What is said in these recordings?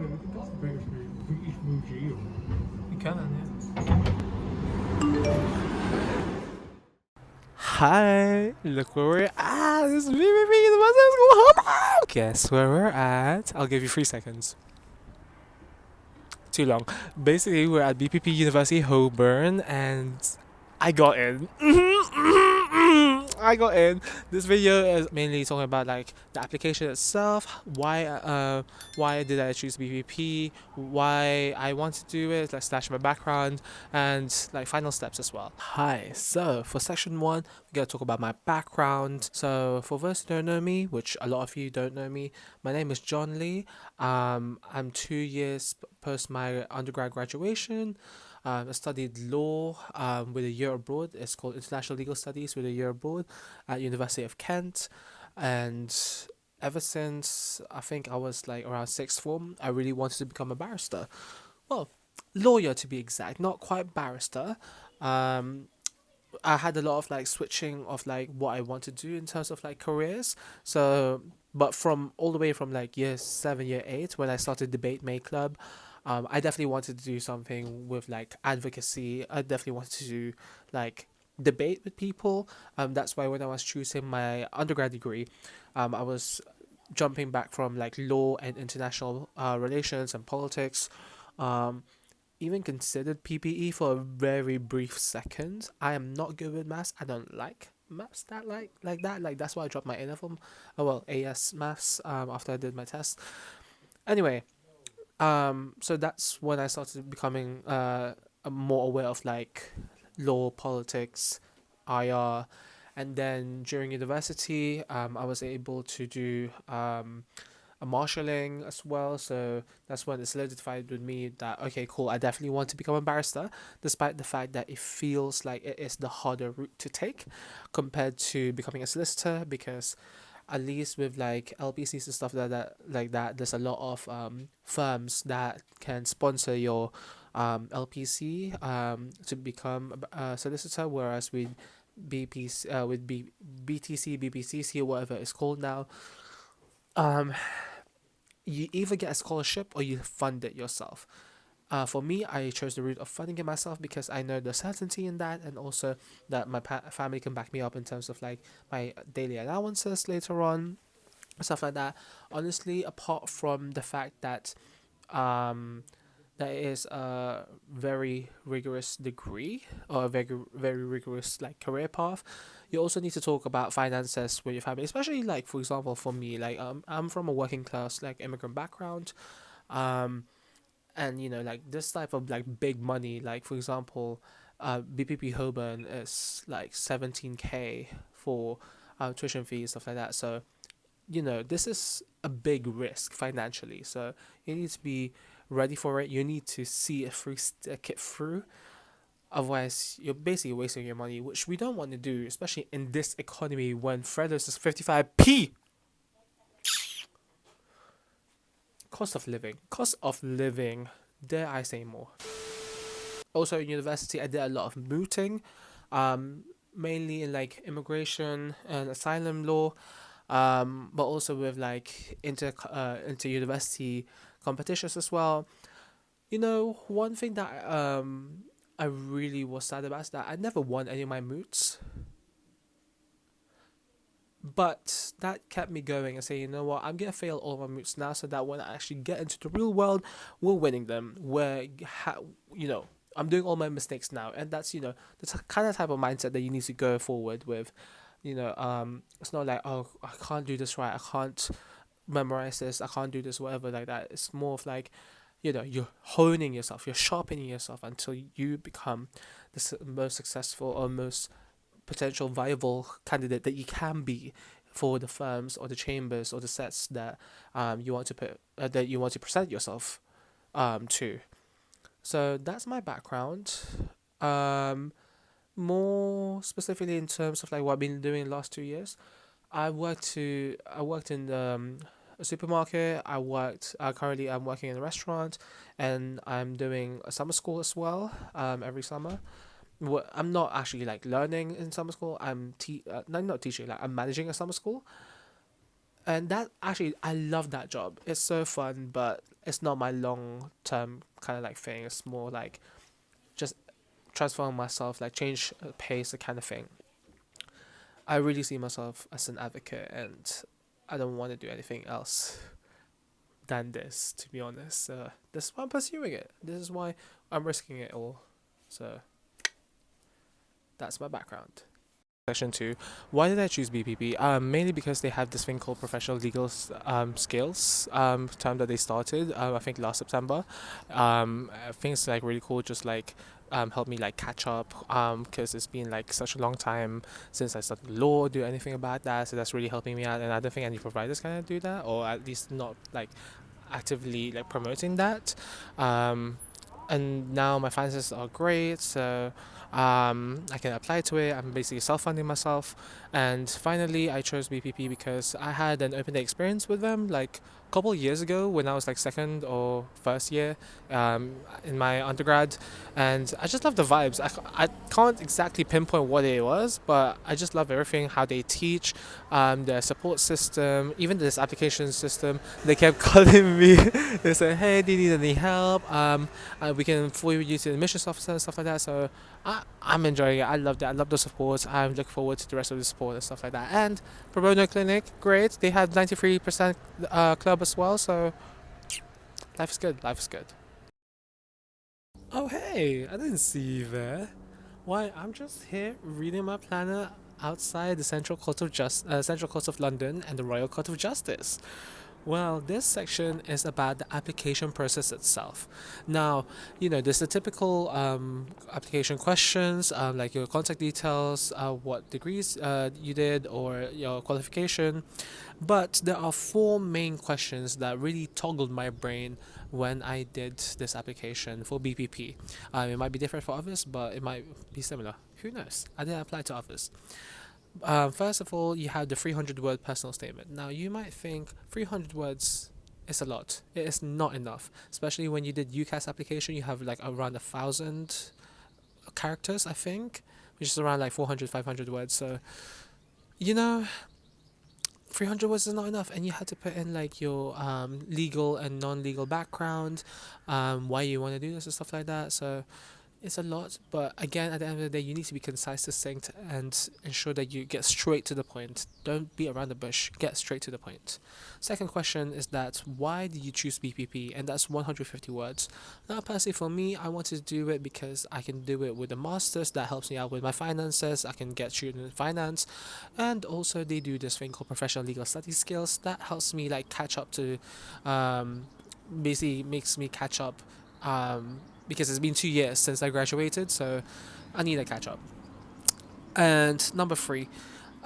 That's the British Museum. You can, Hi, look where we're at. This is BPP University School. Guess where we're at? I'll give you 3 seconds. Too long. Basically, we're at BPP University Holborn, and I got in. I got in. This video is mainly talking about like the application itself, why did I choose BPP, why I want to do it, like slash my background, and like final steps as well. Hi. So for section one, we're gonna talk about my background. So for those who don't know me, which a lot of you don't know me, my name is Johnley. I'm 2 years post my undergrad graduation. I studied law with a year abroad. It's called International Legal Studies with a year abroad at University of Kent. And ever since I think I was like around sixth form, I really wanted to become a barrister. Well, lawyer to be exact, not quite barrister. Um, I had a lot of like switching of like what I want to do in terms of like careers. So, but from all the way from like year seven, year eight, when I started debate May club, I definitely wanted to do something with like advocacy. I definitely wanted to do like debate with people. That's why when I was choosing my undergrad degree, I was jumping back from like law and international relations and politics. Um, Even considered PPE for a very brief second. I am not good with maths. I don't like maths that like that. Like that's why I dropped my A level. Oh well, AS maths. After I did my test. Anyway, so that's when I started becoming more aware of like law, politics, IR, and then during university, I was able to do a marshalling as well. So that's when it solidified with me that okay, cool, I definitely want to become a barrister, despite the fact that it feels like it is the harder route to take compared to becoming a solicitor because at least with like LPCs and stuff like that, there's a lot of firms that can sponsor your LPC to become a solicitor, whereas with BPC with BTC BPCC or whatever it's called now, um, you either get a scholarship or you fund it yourself. For me, I chose the route of funding it myself because I know the certainty in that, and also that my family can back me up in terms of like my daily allowances later on, stuff like that. Honestly, apart from the fact that um, that is a very rigorous degree or a very rigorous like career path, you also need to talk about finances with your family, especially like for example for me, like I'm from a working class like immigrant background. Um, and you know like this type of like big money, like for example BPP Holborn is like 17K for tuition fees, stuff like that. So you know this is a big risk financially, so you need to be ready for it. You need to see it through, stick it through. Otherwise you're basically wasting your money, which we don't want to do, especially in this economy when Freddos is 55p. Cost of living, dare I say more. Also in university I did a lot of mooting, mainly in like immigration and asylum law, but also with like inter university competitions as well. You know, one thing that I really was sad about is that I never won any of my moots, but that kept me going and saying, you know what, I'm gonna fail all my moots now, so that when I actually get into the real world, we're winning them. You know, I'm doing all my mistakes now, and that's the kind of type of mindset that you need to go forward with. It's not like, oh, I can't do this right, I can't memorize this, I can't do this, whatever like that. It's more of like, you're honing yourself, you're sharpening yourself until you become the most successful or most potential viable candidate that you can be for the firms or the chambers or the sets that you want to present yourself to. So that's my background. Um, More specifically in terms of like what I've been doing the last 2 years, I worked in a supermarket. Currently I'm working in a restaurant, and I'm doing a summer school as well. Every summer. I'm not actually like learning in summer school. No, not teaching. Like I'm managing a summer school, and that actually I love that job. It's so fun, but it's not my long term kind of like thing. It's more like just transform myself, like change pace, the kind of thing. I really see myself as an advocate, and I don't want to do anything else than this, to be honest. This is why I'm pursuing it. This is why I'm risking it all. So that's my background. Section 2. Why did I choose BPP? Mainly because they have this thing called professional legal skills term that they started, I think last September. I think it's like really cool, just like help me like catch up, because it's been like such a long time since I started law, do anything about that, so that's really helping me out, and I don't think any providers kind of do that, or at least not like actively like promoting that. And now my finances are great, so I can apply to it. I'm basically self-funding myself, and finally I chose BPP because I had an open day experience with them like a couple of years ago when I was like second or first year in my undergrad, and I just love the vibes. I can't exactly pinpoint what it was, but I just love everything, how they teach, their support system, even this application system. They kept calling me. They said, hey, do you need any help? We can forward you to the admissions officer and stuff like that. So I'm enjoying it. I love that. I love the support. I look forward to the rest of the support and stuff like that. And pro bono clinic, great. They have 93% club as well. So life is good. Life is good. Oh hey, I didn't see you there. Why? I'm just here reading my planner outside the Central Court of London and the Royal Court of Justice. Well, this section is about the application process itself. Now, there's the typical application questions, like your contact details, what degrees you did, or your qualification. But there are four main questions that really toggled my brain when I did this application for BPP. It might be different for others, but it might be similar. Who knows? I didn't apply to others. First of all, you have the 300-word personal statement. Now, you might think 300 words is a lot. It is not enough, especially when you did UCAS application. You have like around 1,000 characters, I think, which is around like 400, 500 words. So, 300 words is not enough, and you had to put in like your legal and non-legal background, why you want to do this and stuff like that. So it's a lot, but again, at the end of the day, you need to be concise, succinct, and ensure that you get straight to the point. Don't beat around the bush. Get straight to the point. Second question is that why did you choose BPP? And that's 150 words. Now, personally, for me, I wanted to do it because I can do it with a master's that helps me out with my finances. I can get student finance, and also they do this thing called professional legal study skills that helps me like catch up to, basically makes me catch up. Because it's been 2 years since I graduated, so I need to catch up. And number three,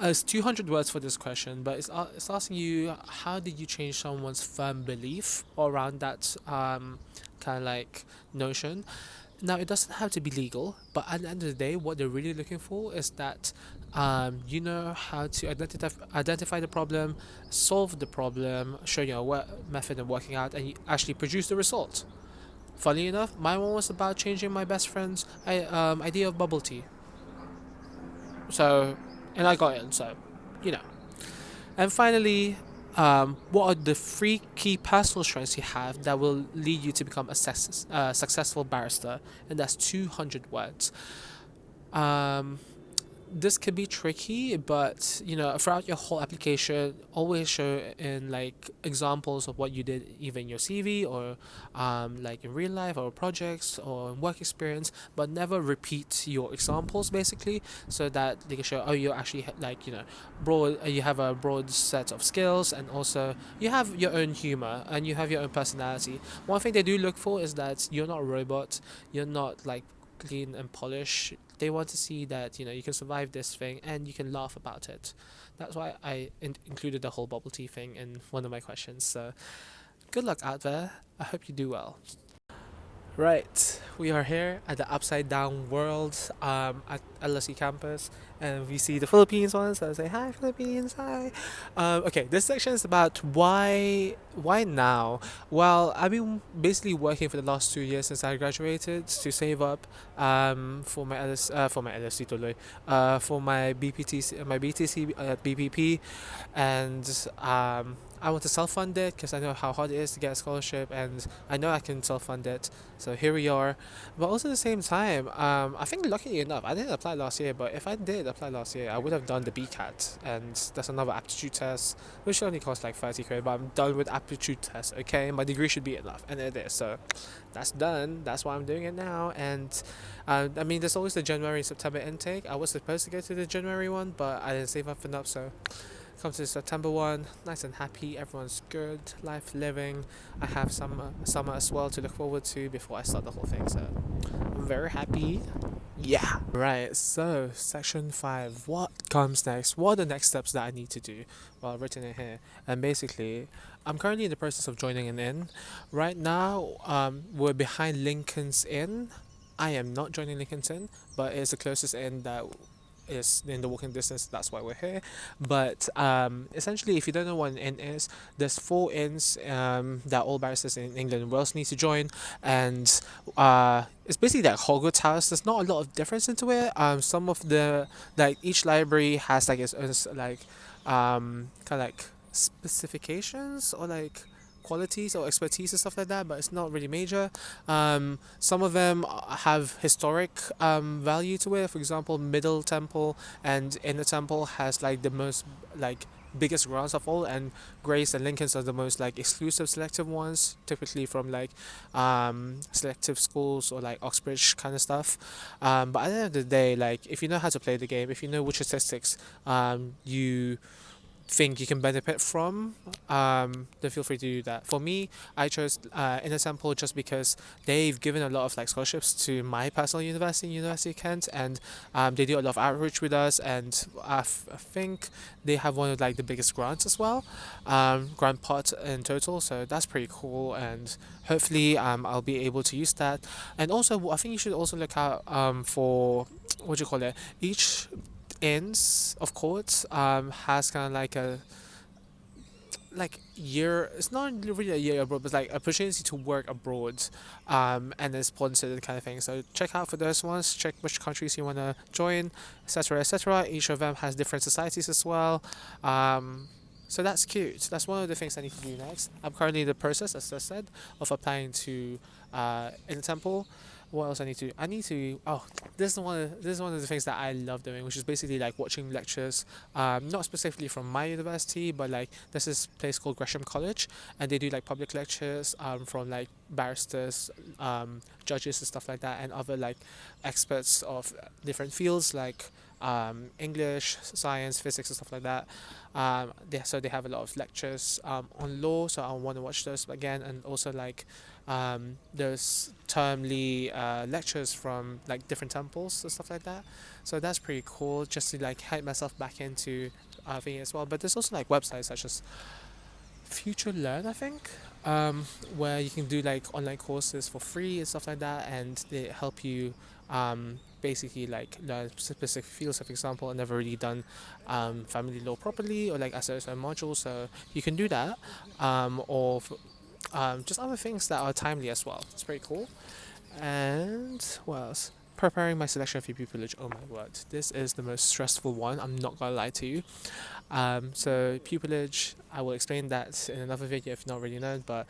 it's 200 words for this question, but it's asking you how did you change someone's firm belief around that kind of like notion. Now, it doesn't have to be legal, but at the end of the day, what they're really looking for is that you know how to identify the problem, solve the problem, show your method of working out, and you actually produce the result. Funny enough, my one was about changing my best friend's idea of bubble tea. So, and I got it. So, you know. And finally, what are the three key personal strengths you have that will lead you to become a successful barrister? And that's 200 words. This can be tricky, but throughout your whole application, always show in like examples of what you did, either in your CV or like in real life or projects or work experience, but never repeat your examples basically, so that they can show, oh, you're actually like broad. You have a broad set of skills, and also you have your own humor and you have your own personality. One thing they do look for is that you're not a robot. You're not like clean and polished. They want to see that you can survive this thing and you can laugh about it. That's why I included the whole bubble tea thing in one of my questions. So good luck out there. I hope you do well. Right, we are here at the Upside Down World at LSE campus, and we see the Philippines ones. So I say hi, Philippines, hi. Okay, this section is about why now. Well, I've been basically working for the last 2 years since I graduated to save up for my for my LSC tuloy, for my BTC at BPP, and I want to self-fund it because I know how hard it is to get a scholarship, and I know I can self-fund it. So here we are. But also at the same time, I think luckily enough, I didn't apply last year. But if I did apply last year, I would have done the BCAT, and that's another aptitude test, which only costs like 30 credit. But I'm done with aptitude test. Okay, my degree should be enough, and it is. So that's done. That's why I'm doing it now. And I mean, there's always the January and September intake. I was supposed to go to the January one, but I didn't save up enough, so come to the September one, nice and happy, everyone's good, life living. I have summer as well to look forward to before I start the whole thing, so I'm very happy. Yeah. Right, so section 5. What comes next? What are the next steps that I need to do? Well, I've written it here. And basically, I'm currently in the process of joining an inn. Right now, we're behind Lincoln's Inn. I am not joining Lincoln's Inn, but it's the closest inn that is in the walking distance. That's why we're here. But essentially, if you don't know what an inn is, there's 4 inns that all barristers in England and Wales need to join, and it's basically like Hogwarts House. There's not a lot of difference into it. Some of the like each library has like its own like kind of like specifications or like qualities or expertise and stuff like that, but it's not really major. Some of them have historic value to it. For example, Middle Temple and Inner Temple has like the most like biggest grounds of all, and Grace and Lincoln's are the most like exclusive selective ones, typically from like selective schools or like Oxbridge kind of stuff. But at the end of the day, like if you know how to play the game, if you know which statistics you think you can benefit from, then feel free to do that. For me, I chose Inner Temple just because they've given a lot of like scholarships to my personal university, University of Kent, and they do a lot of outreach with us, and I think they have one of like the biggest grants as well, grant pot in total. So that's pretty cool, and hopefully I'll be able to use that. And also, I think you should also look out for what do you call it? Each ends of courts has kind of like a like year, it's not really a year abroad, but like opportunity to work abroad, and then sponsored and kind of thing. So check out for those ones, check which countries you want to join, etc, etc. Each of them has different societies as well. So that's cute. That's one of the things I need to do next. I'm currently in the process, as I said, of applying to in the temple. What else I need to do? I need to this is one of the things that I love doing, which is basically like watching lectures, not specifically from my university, but like there's this place called Gresham College, and they do like public lectures from like barristers, judges and stuff like that, and other like experts of different fields like English, science, physics and stuff like that. They have a lot of lectures on law, so I want to watch those again, and also like there's termly lectures from like different temples and stuff like that. So that's pretty cool, just to like hype myself back into thinking as well. But there's also like websites such as Future Learn, I think, where you can do like online courses for free and stuff like that, and they help you basically like learn specific fields. So for example, I've never really done family law properly or like as a module, so you can do that, or just other things that are timely as well. It's pretty cool. And what else? Preparing my selection for pupillage. Oh my word, this is the most stressful one. I'm not gonna lie to you. So pupillage, I will explain that in another video if not already known. But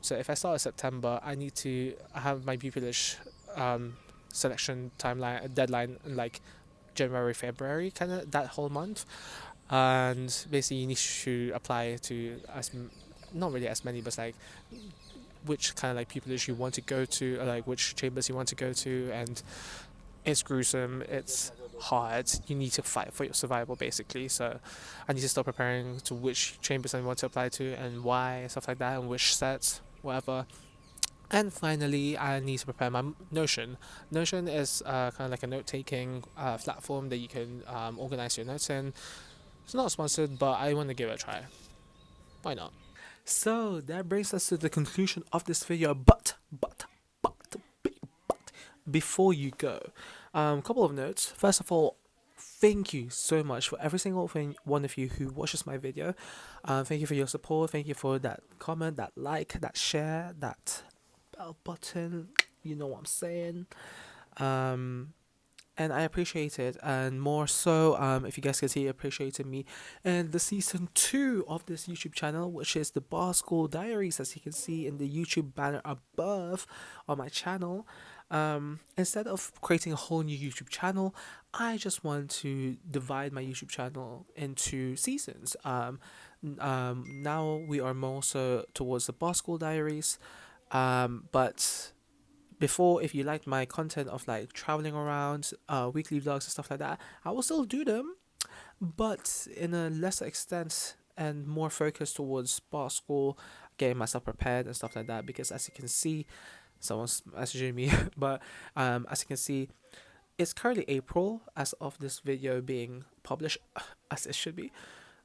so if I start in September, I need to have my pupillage selection timeline deadline in like January, February, kind of that whole month. And basically, you need to apply to not really as many, but like which kind of like pupillage you want to go to, or like which chambers you want to go to, and it's gruesome, it's hard, you need to fight for your survival basically. So I need to start preparing to which chambers I want to apply to and why and stuff like that, and which sets, whatever. And finally, I need to prepare my Notion. Notion is kind of like a note-taking platform that you can organize your notes in. It's not sponsored, but I want to give it a try. Why not? So that brings us to the conclusion of this video. But before you go, couple of notes. First of all, thank you so much for every single one of you who watches my video. Thank you for your support. Thank you for that comment, that like, that share, that bell button. You know what I'm saying. Um, and I appreciate it, and more so, if you guys can see, appreciating me in the season 2 of this YouTube channel, which is the Bar School Diaries, as you can see in the YouTube banner above on my channel. Instead of creating a whole new YouTube channel, I just want to divide my YouTube channel into seasons. Now we are more so towards the Bar School Diaries, but before, if you liked my content of like traveling around, weekly vlogs and stuff like that, I will still do them, but in a lesser extent and more focused towards bar school, getting myself prepared and stuff like that. Because as you can see, someone's messaging me, but as you can see, it's currently April as of this video being published, as it should be,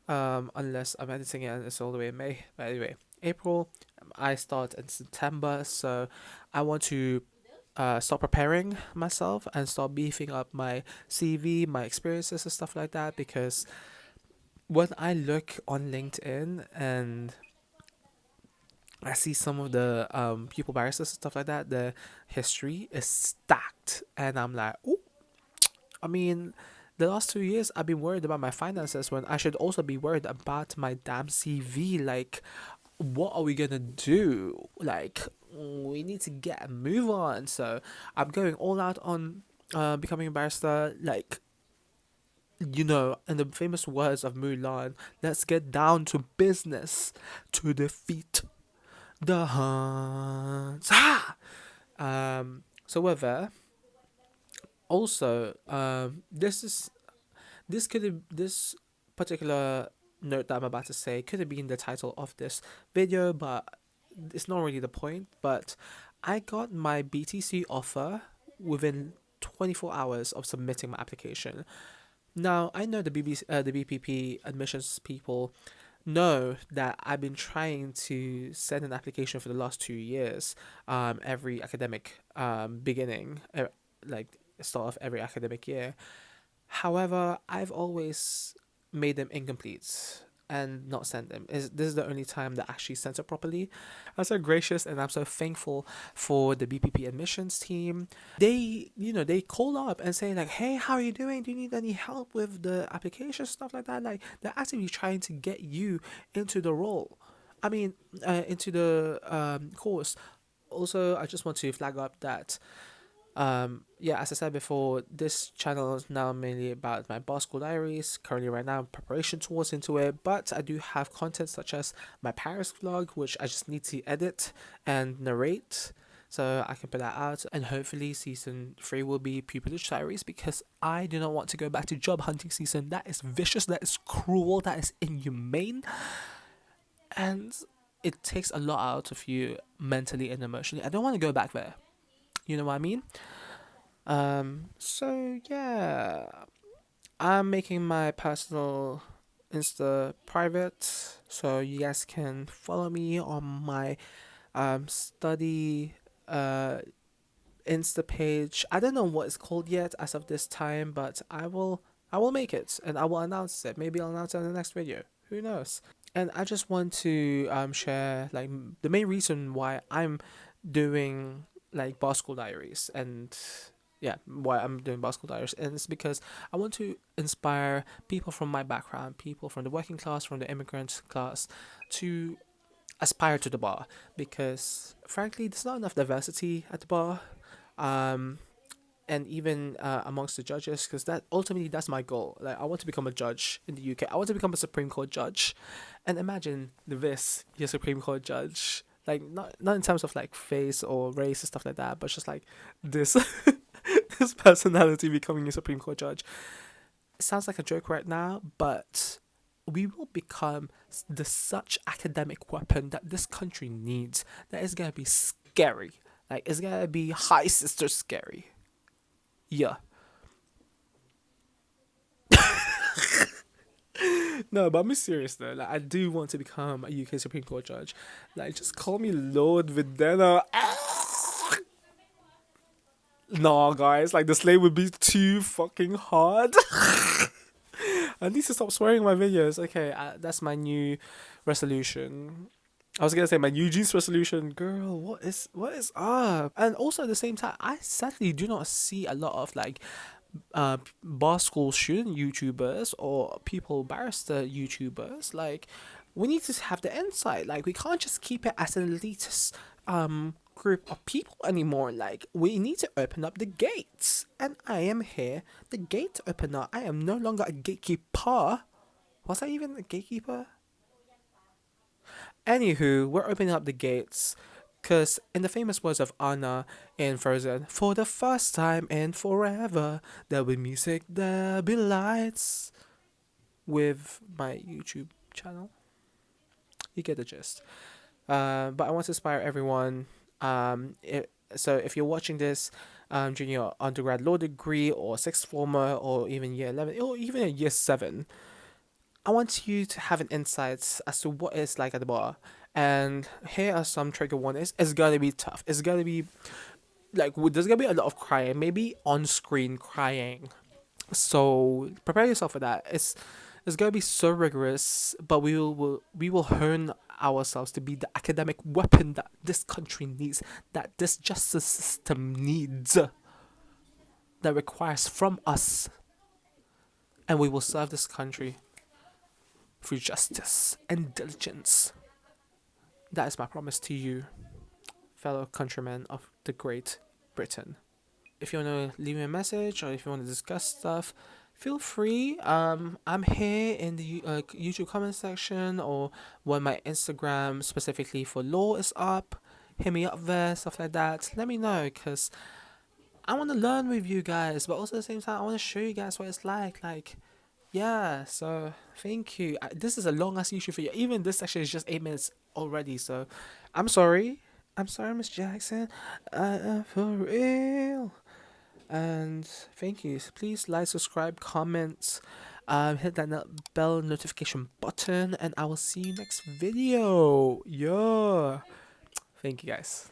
unless I'm editing it and it's all the way in May. But anyway, April, I start in September, so I want to start preparing myself and start beefing up my CV, my experiences and stuff like that. Because when I look on LinkedIn and I see some of the pupil barristers and stuff like that, the history is stacked, and I'm like, oh, I mean, the last 2 years I've been worried about my finances when I should also be worried about my damn CV. Like, what are we gonna do? Like, we need to get a move on. So I'm going all out on becoming a barrister. Like, you know, in the famous words of Mulan, let's get down to business to defeat the Huns. Ha! So with that, also, this particular note that I'm about to say could have been the title of this video, but it's not really the point. But I got my BTC offer within 24 hours of submitting my application. Now, I know the BPP admissions people know that I've been trying to send an application for the last 2 years, every academic beginning, like start of every academic year. However, I've always made them incomplete and not sent them. This is the only time that I actually sent it properly. I'm so gracious and I'm so thankful for the BPP admissions team. They call up and say like, hey, how are you doing? Do you need any help with the application, stuff like that? Like, they're actively trying to get you into the role. I mean, into the course. Also, I just want to flag up that yeah, as I said before, this channel is now mainly about my bar school diaries. Currently right now, preparation towards into it, but I do have content such as my Paris vlog, which I just need to edit and narrate, so I can put that out. And hopefully season 3 will be pupillage diaries, because I do not want to go back to job hunting season. That is vicious, that is cruel, that is inhumane, and it takes a lot out of you mentally and emotionally. I don't want to go back there. You know what I mean? So yeah, I'm making my personal Insta private, so you guys can follow me on my study Insta page. I don't know what it's called yet as of this time, but I will make it and I will announce it. Maybe I'll announce it in the next video. Who knows? And I just want to share like the main reason why I'm doing like bar school diaries, and yeah, why I'm doing bar school diaries, and it's because I want to inspire people from my background, people from the working class, from the immigrant class, to aspire to the bar, because frankly there's not enough diversity at the bar, and even amongst the judges, because that's my goal. Like, I want to become a judge in the UK. I want to become a Supreme Court judge, and imagine this, you're Supreme Court judge. Like, not in terms of like face or race and stuff like that, but just like this this personality becoming a Supreme Court judge. It sounds like a joke right now, but we will become the such academic weapon that this country needs. That is gonna be scary. Like, it's gonna be high sister scary. Yeah. No, but I'm serious though. Like, I do want to become a UK Supreme Court judge. Like, just call me Lord Videna. Nah, guys, like the slay would be too fucking hard. I need to stop swearing in my videos. Okay, that's my new resolution. I was gonna say my UG's resolution, girl. What is up? And also at the same time, I sadly do not see a lot of like bar school student YouTubers or people barrister YouTubers. Like, we need to have the insight. Like, we can't just keep it as an elitist group of people anymore. Like, we need to open up the gates. And I am here, the gate opener. I am no longer a gatekeeper. Was I even a gatekeeper? Anywho, we're opening up the gates. Because, in the famous words of Anna in Frozen, for the first time and forever, there'll be music, there'll be lights. With my YouTube channel. You get the gist. But I want to inspire everyone. So if you're watching this during your undergrad law degree or sixth former or even year 11 or even a year 7, I want you to have an insight as to what it's like at the bar. And here are some trigger warnings. It's gonna be tough. It's gonna be like there's gonna be a lot of crying, maybe on screen crying. So prepare yourself for that. It's gonna be so rigorous, but we will hone ourselves to be the academic weapon that this country needs, that this justice system needs, that requires from us, and we will serve this country through justice and diligence. That is my promise to you, fellow countrymen of the Great Britain. If you want to leave me a message or if you want to discuss stuff, feel free. I'm here in the YouTube comment section or when my Instagram specifically for law is up. Hit me up there, stuff like that. Let me know because I want to learn with you guys, but also at the same time I want to show you guys what it's like. Like, yeah. So thank you. This is a long ass YouTube video. Even this section is just 8 minutes already. So I'm sorry. I'm sorry, Miss Jackson. For real. And thank you. Please like, subscribe, comment, hit that bell notification button, and I will see you next video. Yeah. Thank you guys.